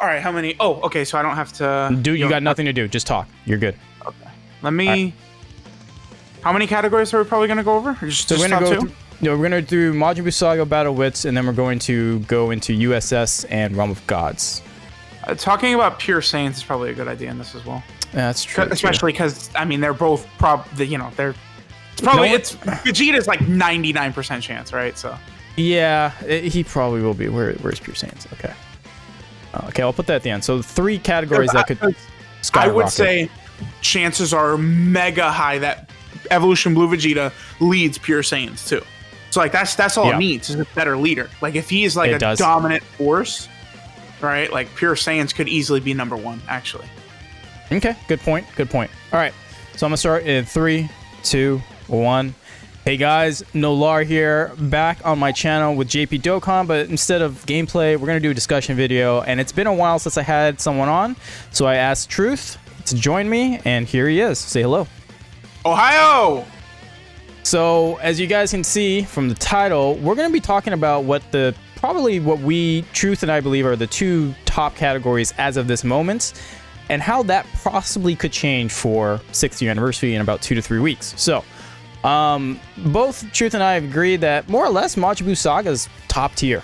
right, how many? Oh, okay, so I don't have to... You got nothing to do. Just talk. You're good. Okay. Let me... Right. How many categories are we probably going to go over? So we're going to go through... No, we're going to do Majin Buu Saga, Battle Wits, and then we're going to go into USS and Realm of Gods. Talking about pure Saiyans is probably a good idea in this as well. That's true. Especially because, I mean, they're both they're... It's Vegeta's like 99% chance, right? So... Yeah, he probably will be. Where's pure Saiyans? Okay. Okay, I'll put that at the end. So 3 categories that could skyrocket. I would say chances are mega high that Evolution Blue Vegeta leads pure Saiyans too. So like that's all it needs is a better leader. Like if he is like a dominant force, right? Like pure Saiyans could easily be number 1 actually. Okay, good point. Good point. All right, so I'm gonna start in 3, 2, 1. Hey guys, Nolar here, back on my channel with JP Dokkan, but instead of gameplay, we're going to do a discussion video, and it's been a while since I had someone on, so I asked Truth to join me, and here he is. Say hello. Ohio! So, as you guys can see from the title, we're going to be talking about what we, Truth and I believe, are the 2 top categories as of this moment, and how that possibly could change for 6th year anniversary in about 2 to 3 weeks. So, both Truth and I have agreed that more or less Majin Buu Saga is top tier,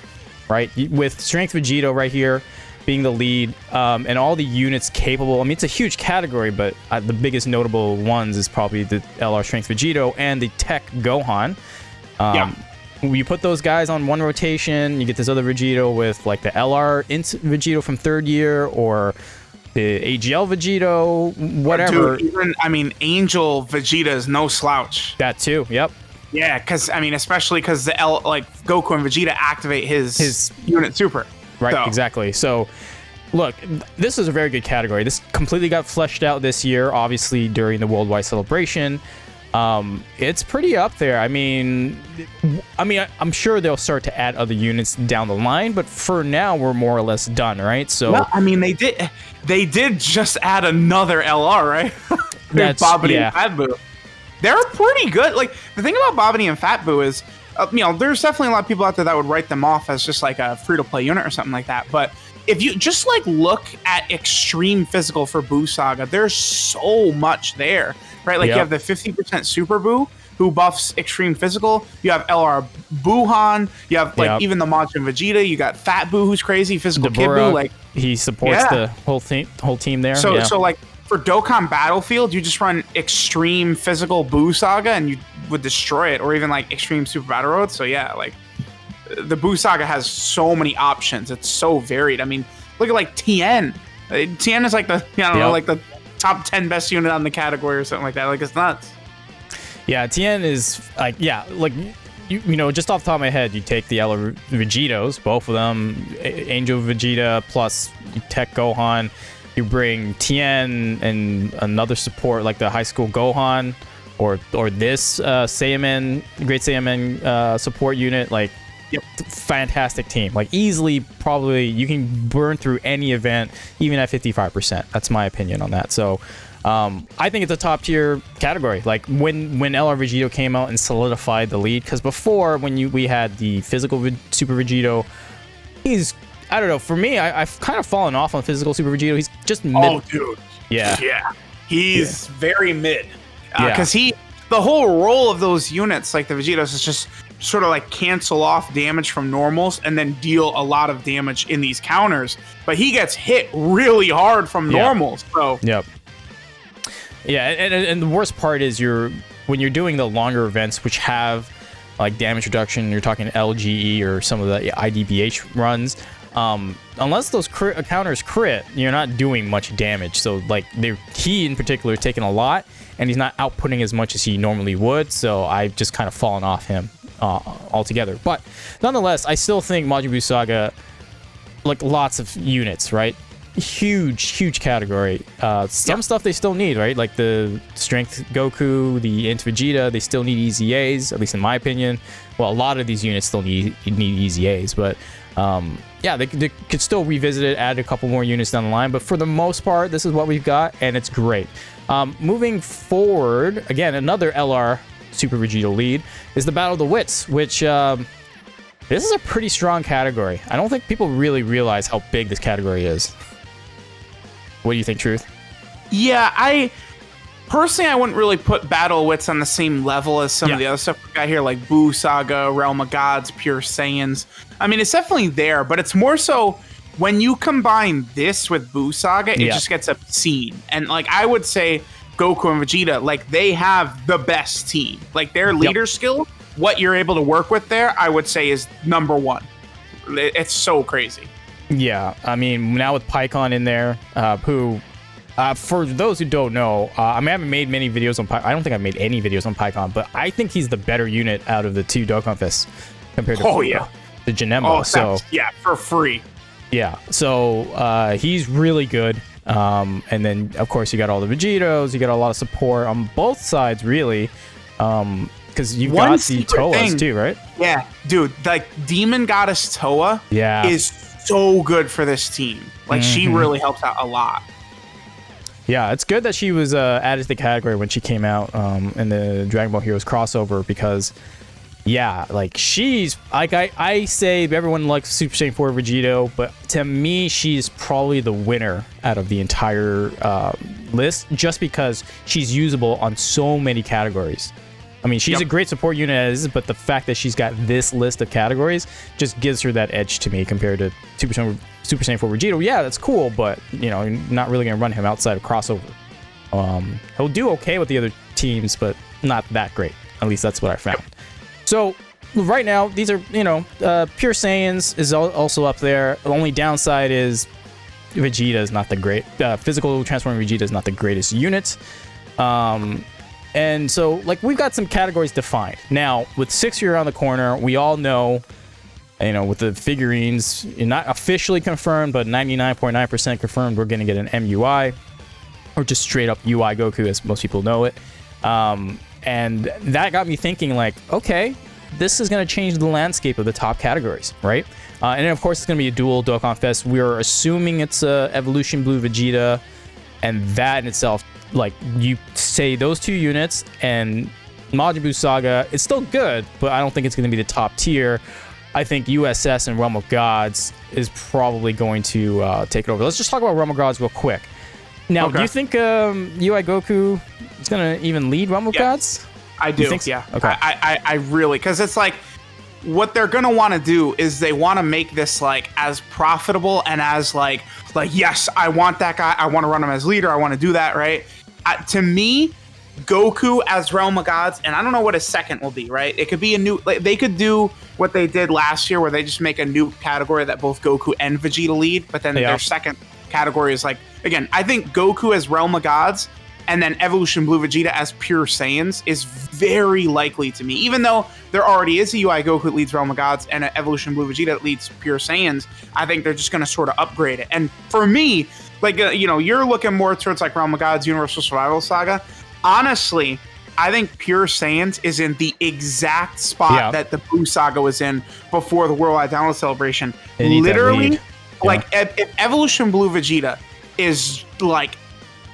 right? With Strength Vegito right here being the lead, and all the units capable. I mean, it's a huge category, but the biggest notable ones is probably the LR Strength Vegito and the Tech Gohan. You put those guys on one rotation, you get this other Vegito with like the LR Int Vegito from 3rd year, or the AGL Vegito, whatever. Dude, even, Angel Vegeta is no slouch. That too, yep. Yeah, because, especially because Goku and Vegeta activate his unit super. Right, so. Exactly. So, look, this is a very good category. This completely got fleshed out this year, obviously, during the Worldwide Celebration. It's pretty up there. I'm sure they'll start to add other units down the line, but for now, we're more or less done, right? So, well, they did just add another LR, right? That's Babidi and Fat Buu. They're pretty good. Like the thing about Babidi and Fat Buu is, there's definitely a lot of people out there that would write them off as just like a free-to-play unit or something like that. But if you just like look at extreme physical for Buu Saga, there's so much there, right? Like you have the 50% Super Buu who buffs extreme physical. You have LR Buuhan. You have even the Majin Vegeta. You got Fat Buu who's crazy, physical Kid Buu. Like he supports the whole team there. So like for Dokkan Battlefield, you just run extreme physical Buu Saga and you would destroy it, or even like extreme Super Battle Road. So yeah, like the Buu Saga has so many options. It's so varied. I mean, look at like Tien. Tien is like the like the top 10 best unit on the category or something like that. Like it's nuts. Yeah, Tien is like just off the top of my head, you take the LR Vegetos, both of them, Angel Vegeta plus Tech Gohan. You bring Tien and another support like the High School Gohan, or this Saiyaman, Great Saiyaman support unit. Like, fantastic team. Like easily, probably you can burn through any event, even at 55%. That's my opinion on that. So, I think it's a top tier category. Like when LR Vegito came out and solidified the lead, because before when we had the physical Super Vegito, I don't know. For me, I've kind of fallen off on physical Super Vegito. He's just mid. Oh, dude. Yeah. He's very mid. Because the whole role of those units, like the Vegetos, is just sort of like cancel off damage from normals and then deal a lot of damage in these counters. But he gets hit really hard from normals. So. Yep. Yeah, and the worst part is when you're doing the longer events, which have like damage reduction, you're talking LGE or some of the IDBH runs. Unless those counters crit, you're not doing much damage. So like he in particular is taking a lot, and he's not outputting as much as he normally would. So I've just kind of fallen off him altogether. But nonetheless, I still think Majin Buu Saga, like lots of units, right? Huge category. Some stuff they still need, right? Like the Strength Goku, the Int Vegeta, they still need easy A's, at least in my opinion. Well, a lot of these units still need easy A's, but they could still revisit it, add a couple more units down the line. But for the most part, this is what we've got, and it's great. Moving forward, again, another LR Super Vegeta lead is the Battle of the Wits, which this is a pretty strong category. I don't think people really realize how big this category is. What do you think, Truth? Yeah, I wouldn't really put Battle Wits on the same level as some of the other stuff we got here, like Boo Saga, Realm of Gods, Pure Saiyans. I mean, it's definitely there, but it's more so when you combine this with Boo Saga, it just gets obscene. And like I would say, Goku and Vegeta, like they have the best team. Like their leader skill, what you're able to work with there, I would say is number one. It's so crazy. Yeah, I mean, now with Pycon in there, who, for those who don't know, I mean, I haven't made many videos on Pycon. I don't think I've made any videos on Pycon, but I think he's the better unit out of the two Dokkan Fists compared to the Janemba. So for free. Yeah, so he's really good. And then, of course, you got all the Vegetos. You got a lot of support on both sides, really. Because you've got the Toas too, right? Yeah, dude, like Demon Goddess Toa is so good for this team. Like, she really helps out a lot. Yeah, it's good that she was added to the category when she came out in the Dragon Ball Heroes crossover because, yeah, like she's like I say everyone likes Super Saiyan 4 Vegito, but to me she's probably the winner out of the entire list just because she's usable on so many categories. I mean, she's a great support unit as is, but the fact that she's got this list of categories just gives her that edge to me compared to Super Saiyan 4 Vegito. Yeah, that's cool, but you know, you're not really gonna run him outside of crossover. He'll do okay with the other teams, but not that great. At least that's what I found. So right now, these are, you know, Pure Saiyans is also up there. The only downside is Vegeta is not the great physical transforming Vegeta is not the greatest unit. And so, like, we've got some categories defined. Now, with 6 around the corner, we all know, you know, with the figurines, not officially confirmed, but 99.9% confirmed, we're going to get an MUI, or just straight up UI Goku, as most people know it. And that got me thinking, like, okay, this is going to change the landscape of the top categories, right? And then, of course, it's going to be a dual Dokkan Fest. We're assuming it's a Evolution Blue Vegeta, and that in itself, like, you say those two units and Majin Buu Saga, it's still good, but I don't think it's going to be the top tier. I think USS and Realm of Gods is probably going to take it over. Let's just talk about Realm of Gods real quick. Now, do you think UI Goku is going to even lead Realm of Gods? I do, yeah. Okay. I really, because it's like, what they're going to want to do is they want to make this like as profitable and as like, yes, I want that guy. I want to run him as leader. I want to do that, right? To me, Goku as Realm of Gods, and I don't know what his second will be, right? It could be a new, like, they could do what they did last year where they just make a new category that both Goku and Vegeta lead, but then their second category is like, again, I think Goku as Realm of Gods and then Evolution Blue Vegeta as Pure Saiyans is very likely to me. Even though there already is a UI Goku that leads Realm of Gods and an Evolution Blue Vegeta that leads Pure Saiyans, I think they're just going to sort of upgrade it. And for me, like, you know, you're looking more towards like Realm of Gods, Universal Survival Saga. Honestly, I think Pure Saiyans is in the exact spot that the Buu Saga was in before the Worldwide Download Celebration. Literally, like, if Evolution Blue Vegeta is like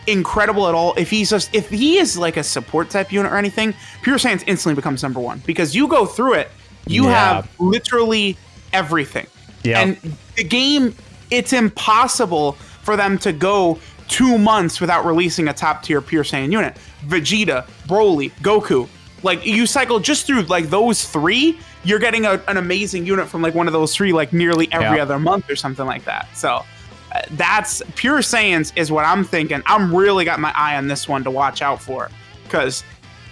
incredible at all, if he is like a support type unit or anything, Pure Saiyans instantly becomes number one because you go through it, you have literally everything. And the game, it's impossible for them to go 2 months without releasing a top tier Pure Saiyan unit. Vegeta, Broly, Goku, like, you cycle just through like those three, you're getting an amazing unit from like one of those three like nearly every other month or something like that. So that's Pure Saiyans is what I'm thinking. I'm really got my eye on this one to watch out for, because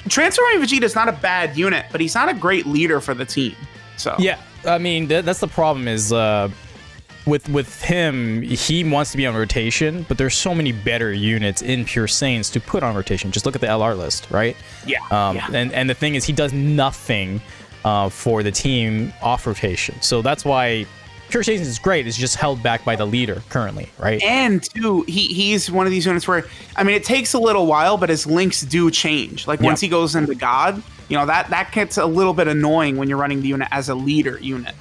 Transforming Vegeta is not a bad unit, but he's not a great leader for the team. So yeah, I mean, that's the problem is with him, he wants to be on rotation, but there's so many better units in Pure Saiyans to put on rotation. Just look at the LR list, right? And the thing is, he does nothing for the team off rotation. So that's why Pure Saiyans is great. It's just held back by the leader currently, right? And two, he's one of these units where, I mean, it takes a little while, but his links do change. Like once he goes into God, you know, that gets a little bit annoying when you're running the unit as a leader unit.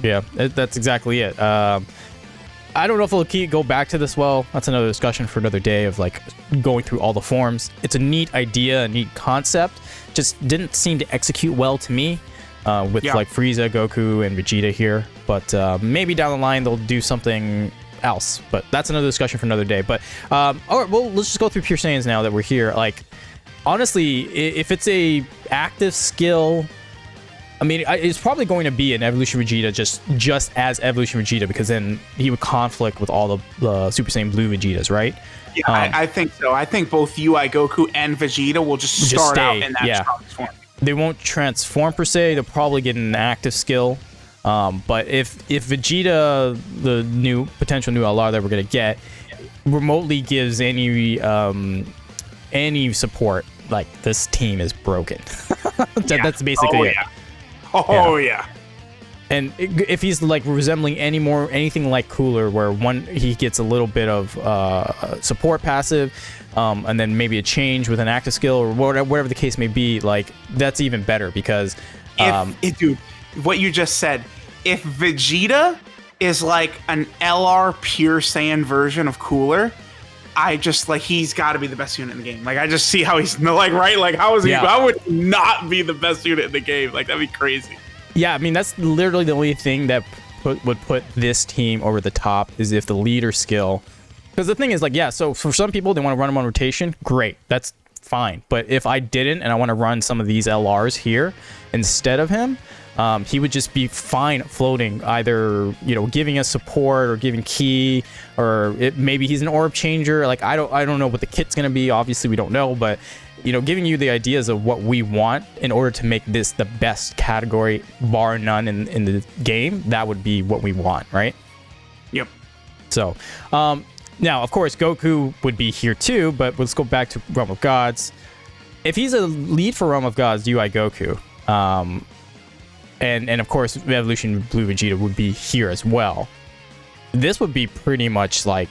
Yeah, that's exactly it. I don't know if they'll go back to this. Well, that's another discussion for another day of like going through all the forms. It's a neat idea, a neat concept. Just didn't seem to execute well to me with like Frieza, Goku, and Vegeta here. But maybe down the line they'll do something else. But that's another discussion for another day. But all right, well, let's just go through Pure Saiyans now that we're here. Like, honestly, if it's a active skill, I mean, it's probably going to be an Evolution Vegeta, just as Evolution Vegeta, because then he would conflict with all the Super Saiyan Blue Vegetas, right? Yeah, I think so. I think both UI Goku and Vegeta will just start out in that transform. They won't transform per se. They'll probably get an active skill. But if Vegeta, the potential new LR that we're gonna get, remotely gives any support, like, this team is broken. That's basically it. Yeah. And if he's like resembling anything like Cooler, where he gets a little bit of support passive, and then maybe a change with an active skill or whatever the case may be, like, that's even better because dude, what you just said, if Vegeta is like an LR Pure Saiyan version of Cooler, I just, like, he's got to be the best unit in the game. Like, I just see how he's like, right? Like, how is he? How would he not be the best unit in the game? Like, that'd be crazy. Yeah, I mean, that's literally the only thing that would put this team over the top, is if the leader skill. Because the thing is, like, so for some people, they want to run him on rotation. Great, that's fine. But if I didn't, and I want to run some of these LRs here instead of him, he would just be fine floating, either, giving us support or giving key, or maybe he's an orb changer. Like, I don't know what the kit's gonna be. Obviously, we don't know, but giving you the ideas of what we want in order to make this the best category, bar none, in the game, that would be what we want, right? Yep. So, now, of course, Goku would be here too, but let's go back to Realm of Gods. If he's a lead for Realm of Gods, UI Goku, and of course, Evolution Blue Vegeta would be here as well. This would be pretty much like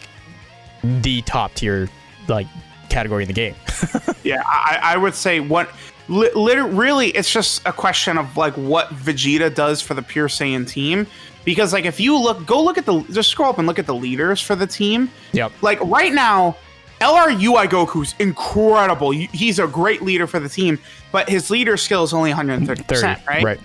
the top tier, like, category in the game. Yeah, I would say really, it's just a question of, like, what Vegeta does for the Pure Saiyan team. Because, like, if you just scroll up and look at the leaders for the team. Yep. Like, right now, LR UI Goku's incredible. He's a great leader for the team, but his leader skill is only 130%, right? Right.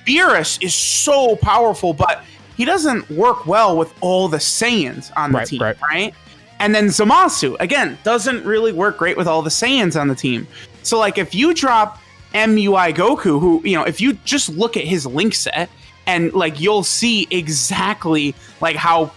Beerus is so powerful, but he doesn't work well with all the Saiyans on the team, right? And then Zamasu, again, doesn't really work great with all the Saiyans on the team. So, like, if you drop MUI Goku, who, if you just look at his link set, and, like, you'll see exactly, like, how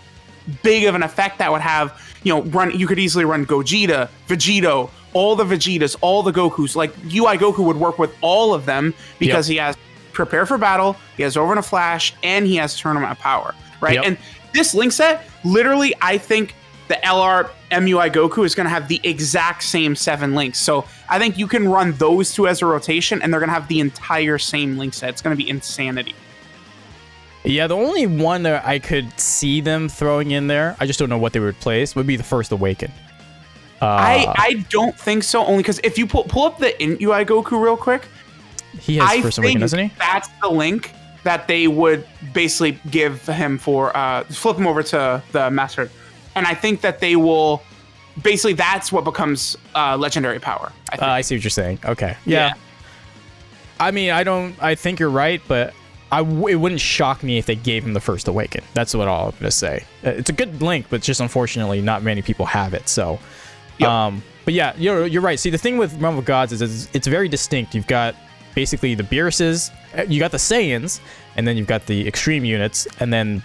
big of an effect that would have. You could easily run Gogeta, Vegito, all the Vegetas, all the Gokus. Like, UI Goku would work with all of them because he has Prepare for Battle, he has Over in a Flash, and he has Tournament of Power, right? Yep. And this link set, literally, I think the LR MUI Goku is going to have the exact same 7 links. So I think you can run those two as a rotation, and they're going to have the entire same link set. It's going to be insanity. Yeah, the only one that I could see them throwing in there, I just don't know what they would replace, would be the First Awaken. I don't think so, only because if you pull up the UI Goku real quick, he has First Awaken, doesn't he? That's the link that they would basically give him for flip him over to the Master. And I think that they will basically, that's what becomes legendary power. I see what you're saying. Okay. Yeah. I mean, I think you're right, but it wouldn't shock me if they gave him the First Awaken. That's what I'm gonna say. It's a good link, but just unfortunately not many people have it. So, but yeah, you're right. See, the thing with Realm of Gods is it's very distinct. You've got basically the Beeruses, you got the Saiyans, and then you've got the extreme units, and then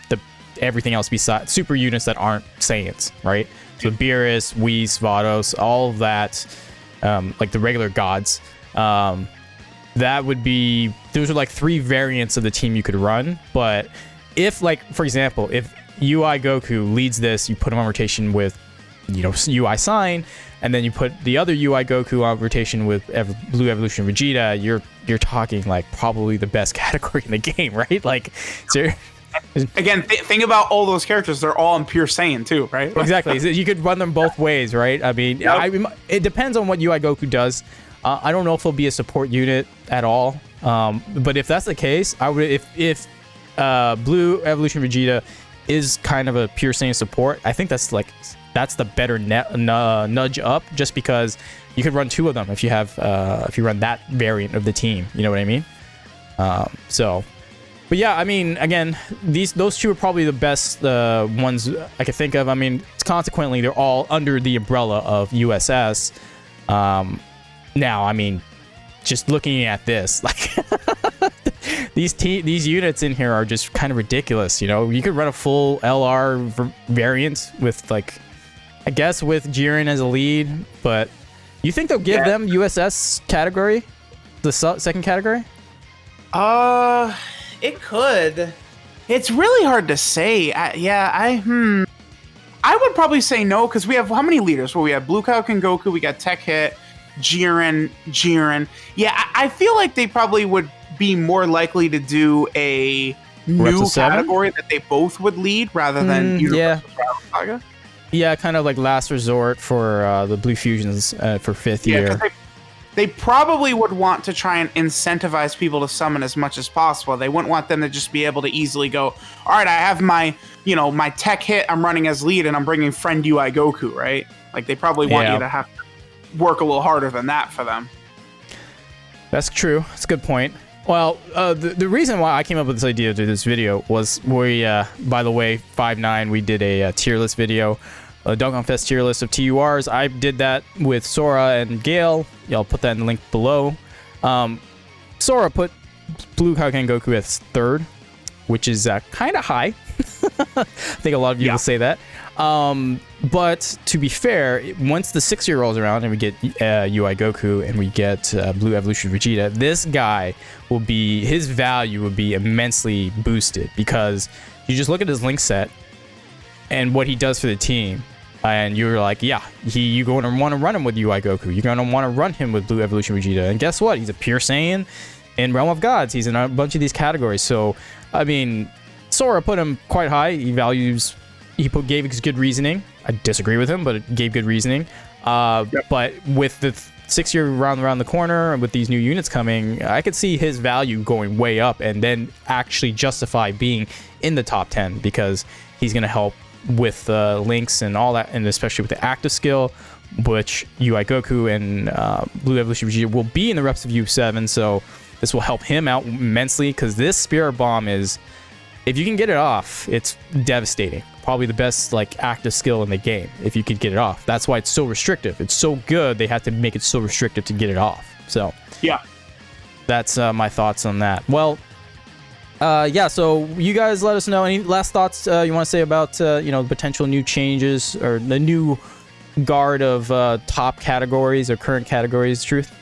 everything else besides super units that aren't Saiyans, right? So Beerus, Whis, Vados, all of that, like the regular gods. That would be, those are like 3 variants of the team you could run. But if, like, for example, if UI Goku leads this, you put him on rotation with, UI Sign, and then you put the other UI Goku on rotation with Blue Evolution Vegeta, you're talking, like, probably the best category in the game, right? Like, so again, think about all those characters. They're all in Pure Saiyan too, right? Exactly. So you could run them both ways, right? I mean, it depends on what UI Goku does. I don't know if he'll be a support unit at all. But if that's the case, I would, if Blue Evolution Vegeta is kind of a Pure Saiyan support, I think that's the better nudge up, just because you could run 2 of them if you run that variant of the team. You know what I mean? But But yeah, I mean, again, those two are probably the best ones I could think of. I mean, consequently, they're all under the umbrella of USS. Now, I mean, just looking at this, like these units in here are just kind of ridiculous. You know, you could run a full LR variant with, like, I guess with Jiren as a lead, but you think they'll give them USS category, the second category? It could. It's really hard to say. I would probably say no, because we have how many leaders? Well, we have Blue Falcon Goku, we got Tech Hit, Jiren. Yeah, I feel like they probably would be more likely to do a new category that they both would lead rather than Universal Saga. Yeah, kind of like last resort for the Blue Fusions for 5th year. They probably would want to try and incentivize people to summon as much as possible. They wouldn't want them to just be able to easily go, all right, I have my Tech Hit, I'm running as lead, and I'm bringing friend UI Goku, right? Like, they probably want you to have to work a little harder than that for them. That's true. That's a good point. Well, the reason why I came up with this idea to do this video was by the way, 5-9, we did a tier list video. A Dokkan Fest tier list of TURs. I did that with Sora and Gale. I'll put that in the link below. Sora put Blue Falcon Goku as 3rd, which is kind of high. I think a lot of you will say that. But to be fair, once the 6th year rolls around and we get UI Goku and we get Blue Evolution Vegeta, this guy his value will be immensely boosted, because you just look at his link set and what he does for the team. And you're like, yeah, you're going to want to run him with UI Goku. You're going to want to run him with Blue Evolution Vegeta. And guess what? He's a pure Saiyan in Realm of Gods. He's in a bunch of these categories. So, I mean, Sora put him quite high. He gave his good reasoning. I disagree with him, but it gave good reasoning. But with the 6th year around the corner and with these new units coming, I could see his value going way up and then actually justify being in the top 10, because he's going to help with links and all that, and especially with the active skill, which UI Goku and Blue Evolution Vegeta will be in the reps of U7, so this will help him out immensely, because this Spirit Bomb is, if you can get it off, it's devastating. Probably the best, like, active skill in the game, if you could get it off. That's why it's so restrictive. It's so good, they have to make it so restrictive to get it off. So yeah, that's my thoughts on that. Well, so you guys let us know any last thoughts you want to say about the potential new changes or the new guard of top categories or current categories, Truth?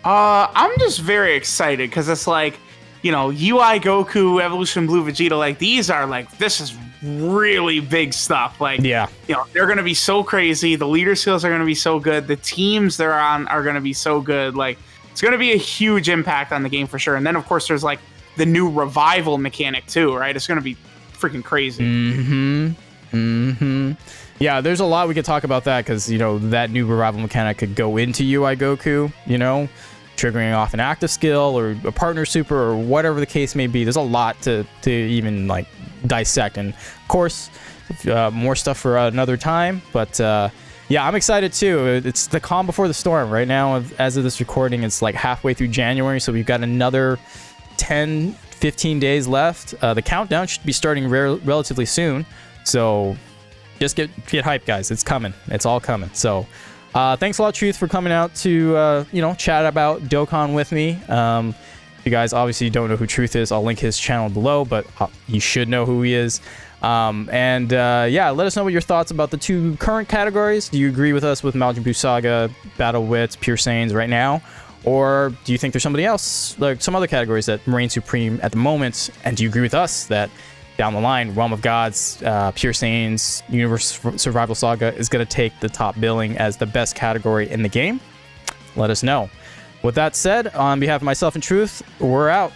I'm just very excited, because it's like, UI Goku, Evolution Blue Vegeta, like, these are like, this is really big stuff. Like, they're going to be so crazy. The leader skills are going to be so good. The teams they're on are going to be so good. Like, it's going to be a huge impact on the game for sure. And then, of course, there's like the new revival mechanic too, right? It's going to be freaking crazy. Yeah, there's a lot we could talk about that, because, that new revival mechanic could go into UI Goku, triggering off an active skill or a partner super or whatever the case may be. There's a lot to even, like, dissect. And, of course, more stuff for another time. But, yeah, I'm excited too. It's the calm before the storm. Right now, as of this recording, it's like halfway through January, so we've got another 10-15 days left. The countdown should be starting relatively soon, so just get hyped, guys. It's coming. It's all coming. So thanks a lot, Truth, for coming out to chat about Dokkan with me. You guys obviously don't know who Truth is. I'll link his channel below, but you should know who he is. Let us know what your thoughts about the two current categories. Do you agree with us with Majin Buu Saga, Battle Wits, Pure Saiyans right now? Or do you think there's somebody else, like some other categories that reign supreme at the moment? And do you agree with us that down the line, Realm of Gods, Pure Saiyans, Universe Survival Saga is going to take the top billing as the best category in the game? Let us know. With that said, on behalf of myself and Truth, we're out.